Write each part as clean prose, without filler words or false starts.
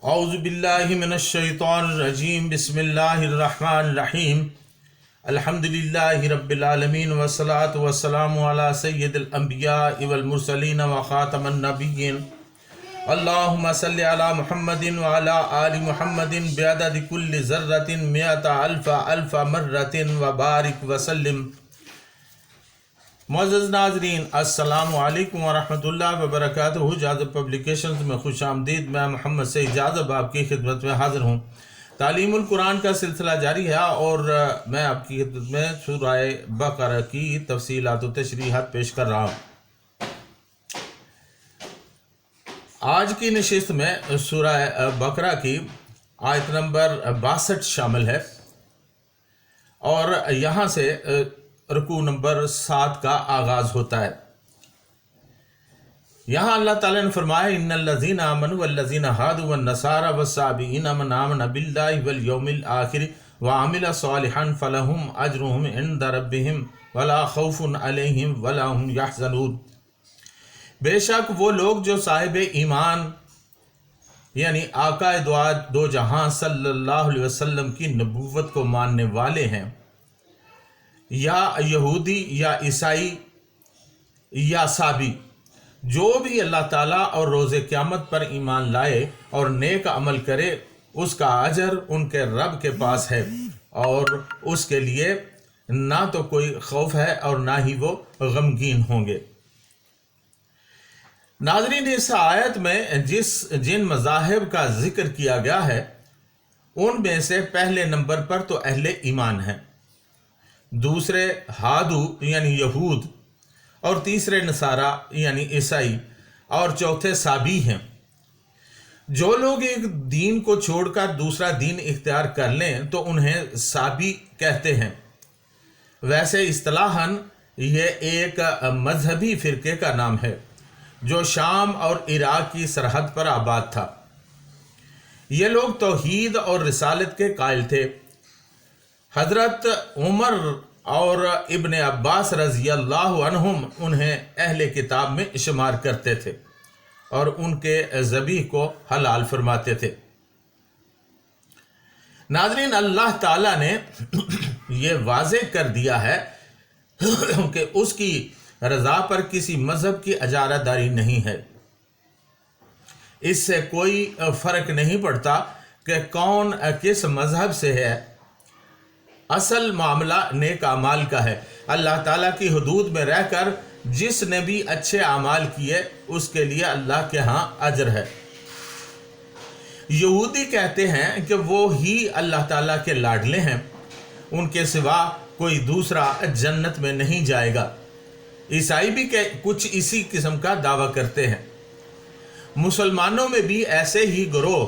اعوذ باللہ من الشیطان الرجیم بسم اللہ الرحمن الرحیم الحمد للہ رب العالمین والصلاة والسلام علی سید الانبیاء والمرسلین وخاتم النبیین اللہم صلی علی محمد وعلی آل محمد بعدد کل ذرۃ مئۃ الف مرۃ وبارک وسلم۔ معزز ناظرین، السلام علیکم ورحمۃ اللہ وبرکاتہ۔ جاذب پبلیکیشنز میں خوش آمدید۔ میں محمد سعید جاذب آپ کی خدمت میں حاضر ہوں۔ تعلیم القرآن کا سلسلہ جاری ہے اور میں آپ کی خدمت میں سورہ بقرہ کی تفصیلات و تشریحات پیش کر رہا ہوں۔ آج کی نشست میں سورہ بقرہ کی آیت نمبر 62 شامل ہے اور یہاں سے رکوع نمبر 7 کا آغاز ہوتا ہے۔ یہاں اللہ تعالیٰ نے فرمایا ان الذین آمنوا والذین ہادوا والنصارى والصابئین من آمن باللہ والیوم الآخر وعمل صالحا فلہم اجرہم عند ربہم ولا خوف علیہم ولا ہم یحزنون۔ بے شک وہ لوگ جو صاحب ایمان یعنی آقا دو جہاں صلی اللہ علیہ وسلم کی نبوت کو ماننے والے ہیں، یا یہودی یا عیسائی یا صابی، جو بھی اللہ تعالیٰ اور روز قیامت پر ایمان لائے اور نیک عمل کرے، اس کا اجر ان کے رب کے پاس ہے اور اس کے لیے نہ تو کوئی خوف ہے اور نہ ہی وہ غمگین ہوں گے۔ ناظرین، اس آیت میں جن مذاہب کا ذکر کیا گیا ہے ان میں سے پہلے نمبر پر تو اہل ایمان ہیں، دوسرے ہادو یعنی یہود، اور تیسرے نصارہ یعنی عیسائی، اور چوتھے صابی ہیں۔ جو لوگ ایک دین کو چھوڑ کر دوسرا دین اختیار کر لیں تو انہیں صابی کہتے ہیں۔ ویسے اصطلاحاً یہ ایک مذہبی فرقے کا نام ہے جو شام اور عراق کی سرحد پر آباد تھا۔ یہ لوگ توحید اور رسالت کے قائل تھے۔ حضرت عمر اور ابن عباس رضی اللہ عنہم انہیں اہل کتاب میں شمار کرتے تھے اور ان کے ذبیح کو حلال فرماتے تھے۔ ناظرین، اللہ تعالیٰ نے یہ واضح کر دیا ہے کہ اس کی رضا پر کسی مذہب کی اجارہ داری نہیں ہے۔ اس سے کوئی فرق نہیں پڑتا کہ کون کس مذہب سے ہے، اصل معاملہ نیک اعمال کا ہے۔ اللہ تعالیٰ کی حدود میں رہ کر جس نے بھی اچھے اعمال کیے اس کے لیے اللہ کے ہاں اجر ہے۔ یہودی کہتے ہیں کہ وہ ہی اللہ تعالیٰ کے لاڈلے ہیں، ان کے سوا کوئی دوسرا جنت میں نہیں جائے گا۔ عیسائی بھی کچھ اسی قسم کا دعویٰ کرتے ہیں۔ مسلمانوں میں بھی ایسے ہی گروہ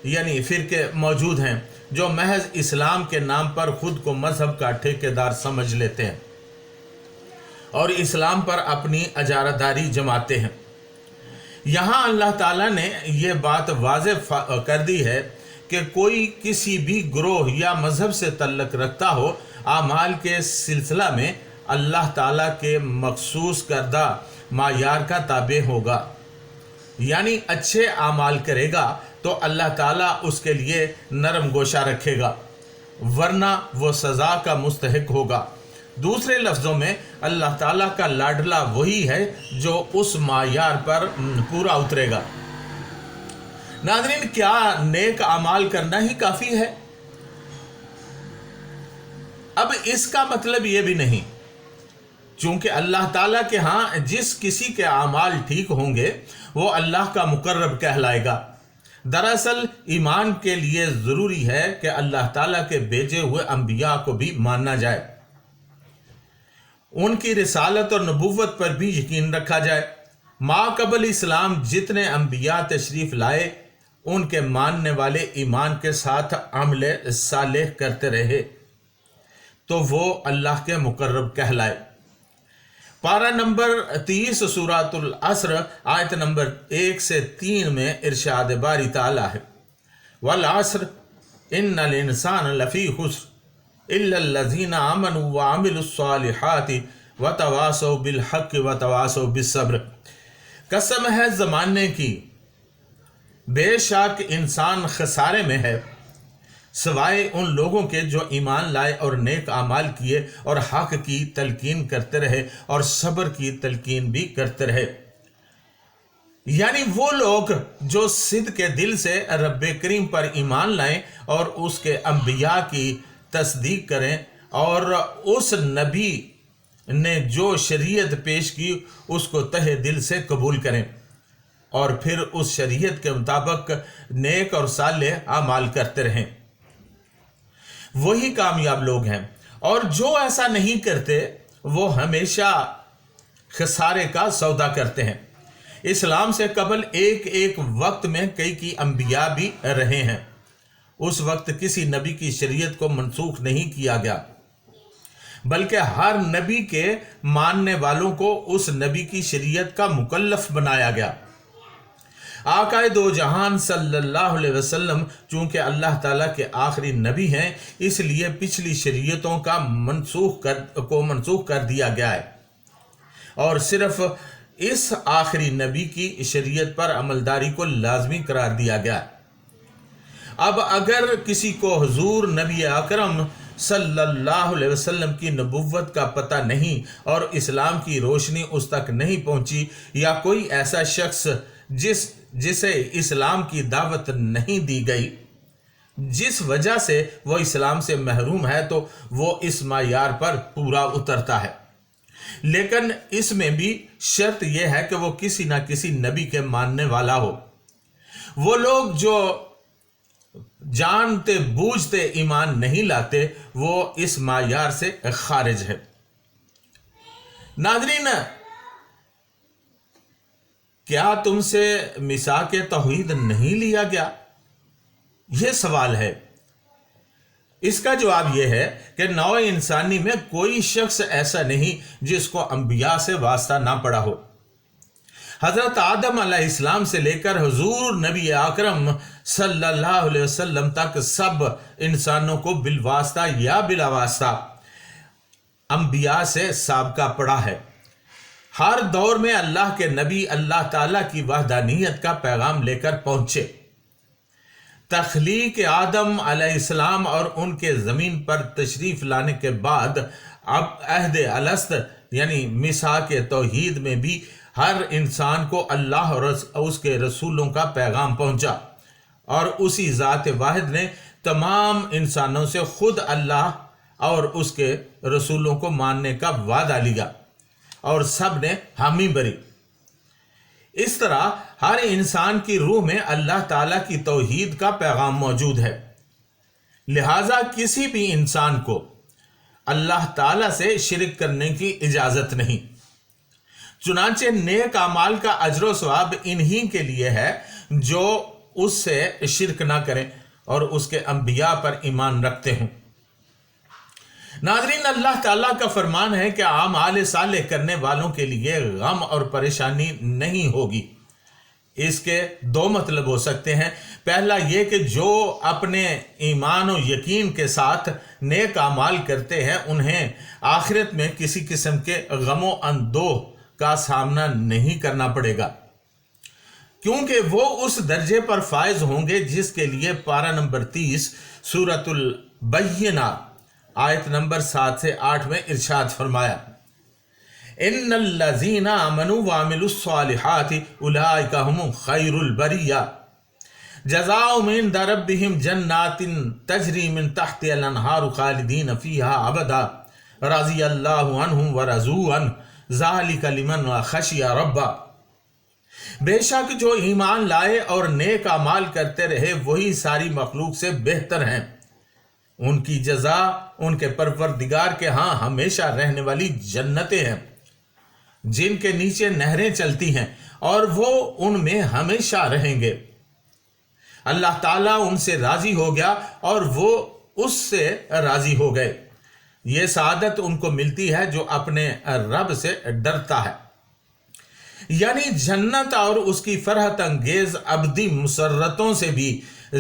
یعنی فرقے موجود ہیں جو محض اسلام کے نام پر خود کو مذہب کا ٹھیکیدار سمجھ لیتے ہیں اور اسلام پر اپنی اجارہ داری جماتے ہیں۔ یہاں اللہ تعالیٰ نے یہ بات واضح کر دی ہے کہ کوئی کسی بھی گروہ یا مذہب سے تعلق رکھتا ہو، اعمال کے سلسلہ میں اللہ تعالیٰ کے مخصوص کردہ معیار کا تابع ہوگا، یعنی اچھے اعمال کرے گا تو اللہ تعالیٰ اس کے لیے نرم گوشہ رکھے گا، ورنہ وہ سزا کا مستحق ہوگا۔ دوسرے لفظوں میں اللہ تعالیٰ کا لاڈلا وہی ہے جو اس معیار پر پورا اترے گا۔ ناظرین، کیا نیک اعمال کرنا ہی کافی ہے؟ اب اس کا مطلب یہ بھی نہیں، چونکہ اللہ تعالیٰ کے ہاں جس کسی کے اعمال ٹھیک ہوں گے وہ اللہ کا مقرب کہلائے گا۔ دراصل ایمان کے لیے ضروری ہے کہ اللہ تعالیٰ کے بھیجے ہوئے انبیاء کو بھی مانا جائے، ان کی رسالت اور نبوت پر بھی یقین رکھا جائے۔ ما قبل اسلام جتنے انبیاء تشریف لائے ان کے ماننے والے ایمان کے ساتھ عمل صالح کرتے رہے تو وہ اللہ کے مقرب کہلائے۔ پارہ نمبر 30 سورۃ العصر آیت نمبر 1 سے 3 میں ارشاد باری تعالیٰ ہے، والعصر ان الانسان لفی خسر الا الذین آمنوا وعملوا الصالحات وتواصوا بالحق وتواصوا بالصبر۔ قسم ہے زمانے کی، بے شک انسان خسارے میں ہے سوائے ان لوگوں کے جو ایمان لائے اور نیک اعمال کیے اور حق کی تلقین کرتے رہے اور صبر کی تلقین بھی کرتے رہے۔ یعنی وہ لوگ جو صدق کے دل سے رب کریم پر ایمان لائیں اور اس کے انبیاء کی تصدیق کریں اور اس نبی نے جو شریعت پیش کی اس کو تہہ دل سے قبول کریں اور پھر اس شریعت کے مطابق نیک اور صالح اعمال کرتے رہیں، وہی کامیاب لوگ ہیں۔ اور جو ایسا نہیں کرتے وہ ہمیشہ خسارے کا سودا کرتے ہیں۔ اسلام سے قبل ایک وقت میں کئی انبیاء بھی رہے ہیں۔ اس وقت کسی نبی کی شریعت کو منسوخ نہیں کیا گیا، بلکہ ہر نبی کے ماننے والوں کو اس نبی کی شریعت کا مکلف بنایا گیا۔ آقا دو جہان صلی اللہ علیہ وسلم چونکہ اللہ تعالیٰ کے آخری نبی ہیں، اس لیے پچھلی شریعتوں کا منسوخ کر دیا گیا ہے اور صرف اس آخری نبی کی شریعت پر عملداری کو لازمی قرار دیا گیا ہے۔ اب اگر کسی کو حضور نبی اکرم صلی اللہ علیہ وسلم کی نبوت کا پتہ نہیں اور اسلام کی روشنی اس تک نہیں پہنچی، یا کوئی ایسا شخص جسے اسلام کی دعوت نہیں دی گئی جس وجہ سے وہ اسلام سے محروم ہے، تو وہ اس معیار پر پورا اترتا ہے۔ لیکن اس میں بھی شرط یہ ہے کہ وہ کسی نہ کسی نبی کے ماننے والا ہو۔ وہ لوگ جو جانتے بوجھتے ایمان نہیں لاتے وہ اس معیار سے خارج ہے۔ ناظرین، کیا تم سے میثاق توحید نہیں لیا گیا؟ یہ سوال ہے۔ اس کا جواب یہ ہے کہ نوع انسانی میں کوئی شخص ایسا نہیں جس کو انبیاء سے واسطہ نہ پڑا ہو۔ حضرت آدم علیہ السلام سے لے کر حضور نبی اکرم صلی اللہ علیہ وسلم تک سب انسانوں کو بالواسطہ یا بلا واسطہ انبیاء سے سابقہ پڑا ہے۔ ہر دور میں اللہ کے نبی اللہ تعالیٰ کی وحدانیت کا پیغام لے کر پہنچے۔ تخلیق آدم علیہ السلام اور ان کے زمین پر تشریف لانے کے بعد اب عہد الست یعنی میثاق توحید میں بھی ہر انسان کو اللہ اور اس کے رسولوں کا پیغام پہنچا، اور اسی ذات واحد نے تمام انسانوں سے خود اللہ اور اس کے رسولوں کو ماننے کا وعدہ لیا اور سب نے حامی بھری۔ اس طرح ہر انسان کی روح میں اللہ تعالیٰ کی توحید کا پیغام موجود ہے، لہٰذا کسی بھی انسان کو اللہ تعالیٰ سے شرک کرنے کی اجازت نہیں۔ چنانچہ نیک اعمال کا اجر و ثواب انہی کے لیے ہے جو اس سے شرک نہ کریں اور اس کے انبیاء پر ایمان رکھتے ہوں۔ ناظرین، اللہ تعالیٰ کا فرمان ہے کہ اعمال صالح کرنے والوں کے لیے غم اور پریشانی نہیں ہوگی۔ اس کے دو مطلب ہو سکتے ہیں۔ پہلا یہ کہ جو اپنے ایمان و یقین کے ساتھ نیک اعمال کرتے ہیں انہیں آخرت میں کسی قسم کے غم و اندوہ کا سامنا نہیں کرنا پڑے گا، کیونکہ وہ اس درجے پر فائز ہوں گے جس کے لیے پارہ نمبر 30 سورۃ البینہ آیت نمبر 7 سے 8 میں ارشاد فرمایا، ان الذین آمنوا وعملوا الصالحات اولئک هم خیر البریہ جزاؤہم عند ربہم جنات تجری من تحتہا الانہار خالدین فیہا ابدا رضی اللہ عنہم ورضوا عنہ ذالک لمن خشی ربہ۔ بے شک جو ایمان لائے اور نیک اعمال کرتے رہے وہی ساری مخلوق سے بہتر ہیں، ان کی جزا ان کے پروردگار کے ہاں ہمیشہ رہنے والی جنتیں ہیں جن کے نیچے نہریں چلتی ہیں اور وہ ان میں ہمیشہ رہیں گے۔ اللہ تعالیٰ ان سے راضی ہو گیا اور وہ اس سے راضی ہو گئے۔ یہ سعادت ان کو ملتی ہے جو اپنے رب سے ڈرتا ہے، یعنی جنت اور اس کی فرحت انگیز ابدی مسرتوں سے بھی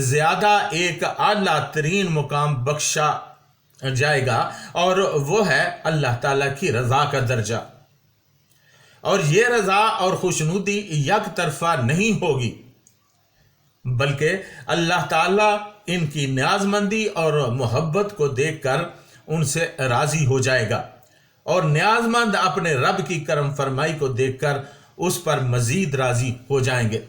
زیادہ ایک اعلیٰ ترین مقام بخشا جائے گا، اور وہ ہے اللہ تعالیٰ کی رضا کا درجہ۔ اور یہ رضا اور خوشنودی یک طرفہ نہیں ہوگی، بلکہ اللہ تعالیٰ ان کی نیازمندی اور محبت کو دیکھ کر ان سے راضی ہو جائے گا، اور نیاز مند اپنے رب کی کرم فرمائی کو دیکھ کر اس پر مزید راضی ہو جائیں گے۔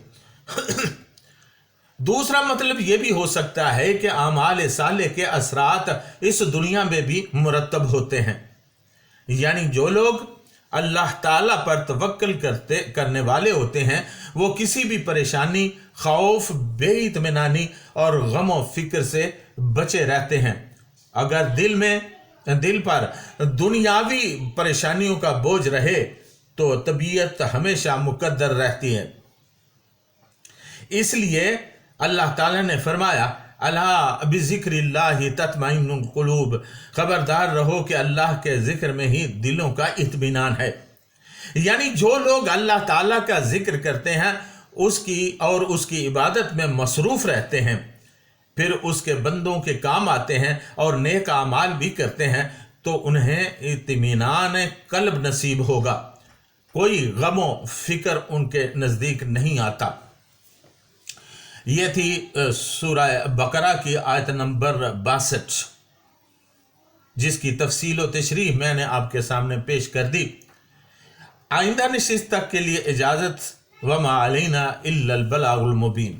دوسرا مطلب یہ بھی ہو سکتا ہے کہ اعمال صالح کے اثرات اس دنیا میں بھی مرتب ہوتے ہیں، یعنی جو لوگ اللہ تعالیٰ پر توکل کرنے والے ہوتے ہیں وہ کسی بھی پریشانی، خوف، بے اطمینانی اور غم و فکر سے بچے رہتے ہیں۔ اگر دل پر دنیاوی پریشانیوں کا بوجھ رہے تو طبیعت ہمیشہ مقدر رہتی ہے۔ اس لیے اللہ تعالیٰ نے فرمایا الا بذکر اللہ تطمئن القلوب، خبردار رہو کہ اللہ کے ذکر میں ہی دلوں کا اطمینان ہے۔ یعنی جو لوگ اللہ تعالیٰ کا ذکر کرتے ہیں اس کی عبادت میں مصروف رہتے ہیں، پھر اس کے بندوں کے کام آتے ہیں اور نیک اعمال بھی کرتے ہیں، تو انہیں اطمینان قلب نصیب ہوگا، کوئی غم و فکر ان کے نزدیک نہیں آتا۔ یہ تھی سورہ بقرہ کی آیت نمبر 62، جس کی تفصیل و تشریح میں نے آپ کے سامنے پیش کر دی۔ آئندہ نشست تک کے لیے اجازت، وما علینا الا البلاغ المبین۔